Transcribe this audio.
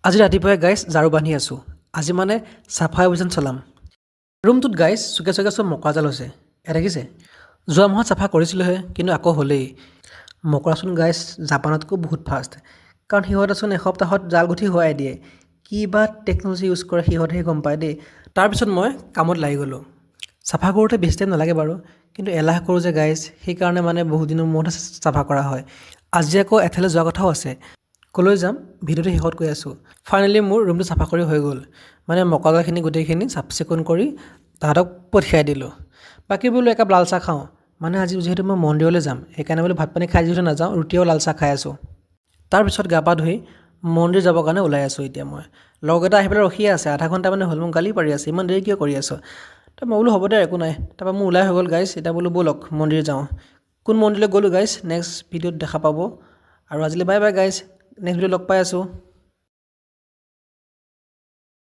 আজি ৰাতিপুৱাই গাইজ ঝাৰু বান্ধি আছোঁ। আজি মানে চাফাই অভিযান চলাম। ৰুমটোত গাইজ চুকে চুকে চব মকৰা জাল হৈছে। এয়া দেখিছে? যোৱা মাহত চাফা কৰিছিলোঁহে, কিন্তু আকৌ হ'লেই। মকৰাচোন গাইজ জাপানতকৈ বহুত ফাষ্ট। কাৰণ সিহঁতেচোন এসপ্তাহত জাল গুঠি হোৱাই দিয়ে। কি বা টেকন'লজি ইউজ কৰে সিহঁতেহে গম পায় দেই। তাৰপিছত মই কামত লাগি গ'লোঁ। চাফা কৰোঁতে বেছি টাইম নালাগে বাৰু, কিন্তু এলাহ কৰোঁ যে গাইজ, সেইকাৰণে মানে বহুত দিনৰ মূৰতহে চাফা কৰা হয়। আজি আকৌ এঠাইলৈ যোৱা কথাও আছে। ক'লৈ যাম ভিডিঅ'টো শেষত কৈ আছোঁ। ফাইনেলি মোৰ ৰুমটো চাফা কৰি হৈ গ'ল। মানে মকৰাজালখিনি গোটেইখিনি চাফ চিকুণ কৰি তাহাঁতক পঠিয়াই দিলোঁ। বাকী বোলো একাপ লাল চাহ খাওঁ। মানে আজি যিহেতু মই মন্দিৰলৈ যাম, সেইকাৰণে বোলো ভাত পানী খাই যিহেতু নাযাওঁ, ৰুটি আৰু লাল চাহ খাই আছোঁ। তাৰপিছত গা পা ধুই মন্দিৰ যাবৰ কাৰণে ওলাই আছোঁ এতিয়া মই। লগৰকেইটা আহি পেলাই ৰখিয়ে আছে, আধা ঘণ্টা মানে হ'ল, মোক গালি পাৰি আছে, ইমান দেৰি কিয় কৰি আছ? তো মই বোলো হ'ব দে একো নাই। তাৰপৰা মোৰ ওলাই হৈ গ'ল গাইজ, এতিয়া বোলো ব'লক মন্দিৰ যাওঁ। কোন মন্দিৰলৈ গ'লোঁ গাইজ নেক্সট ভিডিঅ'ত দেখা পাব। আৰু আজিলৈ বাই বাই গাইজ, নেক্সট ভিডিঅ'ত লগ পাই আছোঁ।